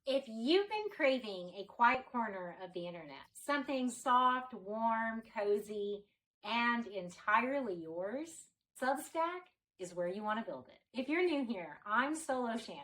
If you've been craving a quiet corner of the internet, something soft, warm, cozy, and entirely yours, Substack is where you want to build it. If you're new here, I'm Solo Shannon,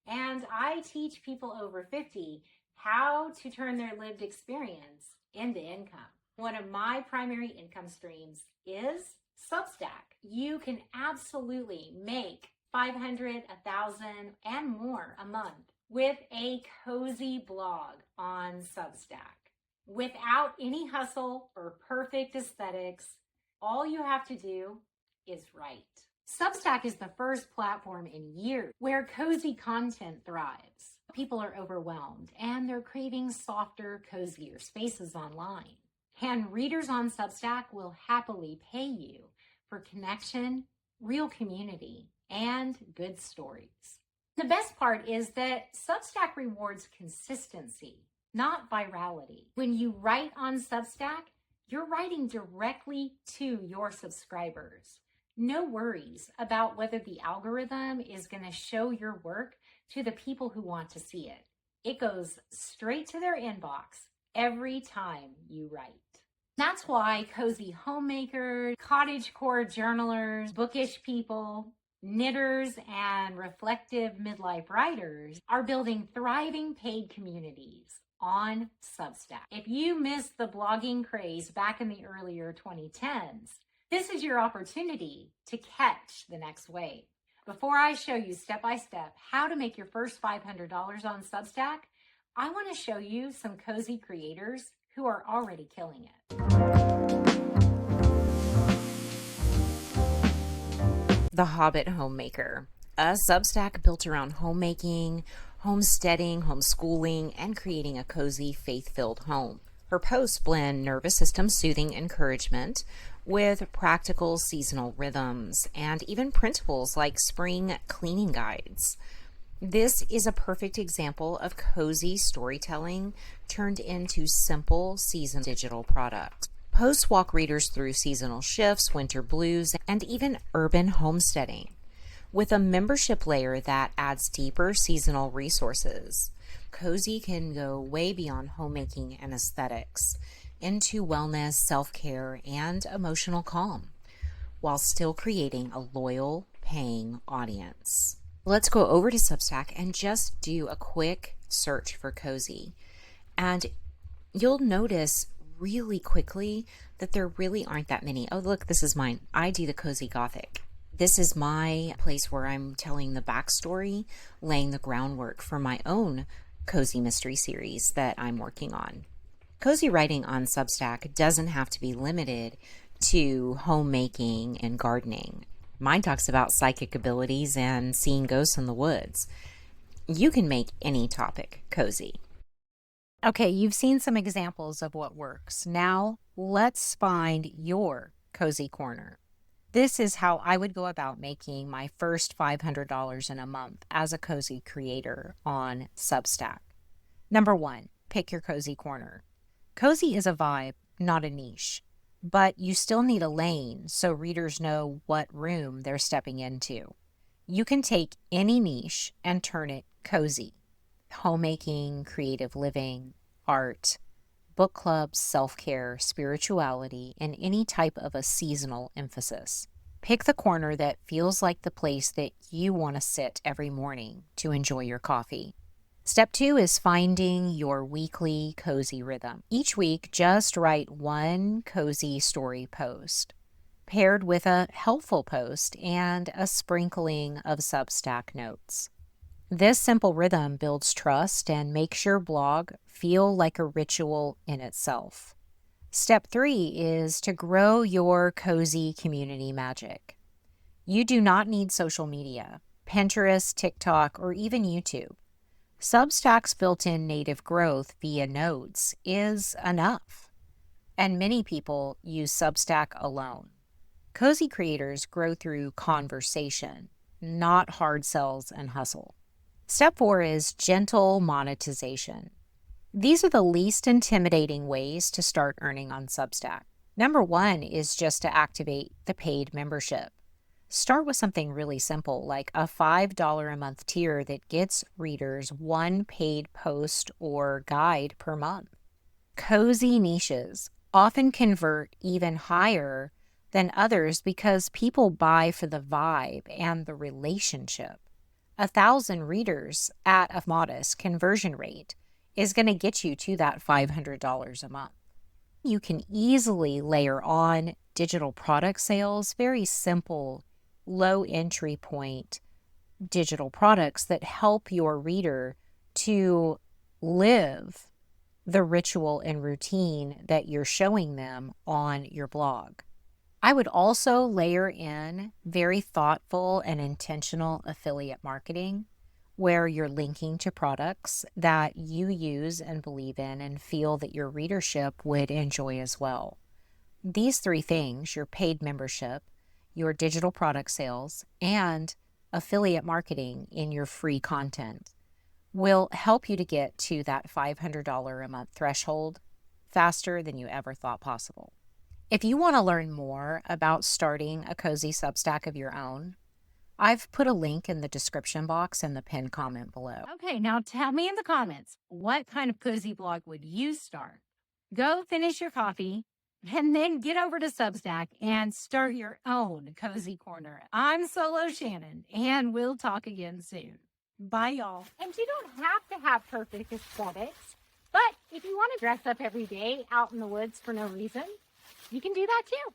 and I teach people over 50 how to turn their lived experience into income. One of my primary income streams is Substack. You can absolutely make 500, 1,000, and more a month with a cozy blog on Substack. Without any hustle or perfect aesthetics, all you have to do is write. Substack is the first platform in years where cozy content thrives. People are overwhelmed and they're craving softer, cozier spaces online. And readers on Substack will happily pay you for connection, real community, and good stories. The best part is that Substack rewards consistency, not virality. When you write on Substack, you're writing directly to your subscribers. No worries about whether the algorithm is going to show your work to the people who want to see it. It goes straight to their inbox every time you write. That's why cozy homemakers, cottagecore journalers, bookish people, knitters, and reflective midlife writers are building thriving paid communities on Substack. If you missed the blogging craze back in the earlier 2010s, this is your opportunity to catch the next wave. Before I show you step by step how to make your first $500 on Substack, I want to show you some cozy creators who are already killing it. The Hobbit Homemaker, a Substack built around homemaking, homesteading, homeschooling, and creating a cozy, faith-filled home. Her posts blend nervous system soothing encouragement with practical seasonal rhythms and even principles like spring cleaning guides. This is a perfect example of cozy storytelling turned into simple season digital products. Posts walk readers through seasonal shifts, winter blues, and even urban homesteading, with a membership layer that adds deeper seasonal resources. Cozy can go way beyond homemaking and aesthetics into wellness, self-care, and emotional calm, while still creating a loyal, paying audience. Let's go over to Substack and just do a quick search for cozy. And you'll notice really quickly that there really aren't that many. Oh, look, this is mine. I do the cozy gothic. This is my place where I'm telling the backstory, laying the groundwork for my own cozy mystery series that I'm working on. Cozy writing on Substack doesn't have to be limited to homemaking and gardening. Mine talks about psychic abilities and seeing ghosts in the woods. You can make any topic cozy. Okay, you've seen some examples of what works. Now, let's find your cozy corner. This is how I would go about making my first $500 in a month as a cozy creator on Substack. Number 1, pick your cozy corner. Cozy is a vibe, not a niche, but you still need a lane so readers know what room they're stepping into. You can take any niche and turn it cozy. Homemaking, creative living, art, book clubs, self-care, spirituality, and any type of a seasonal emphasis. Pick the corner that feels like the place that you want to sit every morning to enjoy your coffee. Step 2 is finding your weekly cozy rhythm. Each week, just write one cozy story post, paired with a helpful post and a sprinkling of Substack notes. This simple rhythm builds trust and makes your blog feel like a ritual in itself. Step 3 is to grow your cozy community magic. You do not need social media, Pinterest, TikTok, or even YouTube. Substack's built-in native growth via nodes is enough, and many people use Substack alone. Cozy creators grow through conversation, not hard sells and hustle. Step 4 is gentle monetization. These are the least intimidating ways to start earning on Substack. Number 1 is just to activate the paid membership. Start with something really simple, like a $5 a month tier that gets readers one paid post or guide per month. Cozy niches often convert even higher than others because people buy for the vibe and the relationship. 1,000 readers at a modest conversion rate is going to get you to that $500 a month. You can easily layer on digital product sales, very simple, low entry point digital products that help your reader to live the ritual and routine that you're showing them on your blog. I would also layer in very thoughtful and intentional affiliate marketing where you're linking to products that you use and believe in and feel that your readership would enjoy as well. These three things, your paid membership, your digital product sales, and affiliate marketing in your free content, will help you to get to that $500 a month threshold faster than you ever thought possible. If you want to learn more about starting a cozy Substack of your own, I've put a link in the description box and the pinned comment below. Okay, now tell me in the comments, what kind of cozy blog would you start? Go finish your coffee and then get over to Substack and start your own cozy corner. I'm Solo Shannon, and we'll talk again soon. Bye, y'all. And you don't have to have perfect aesthetics, but if you want to dress up every day out in the woods for no reason, you can do that too.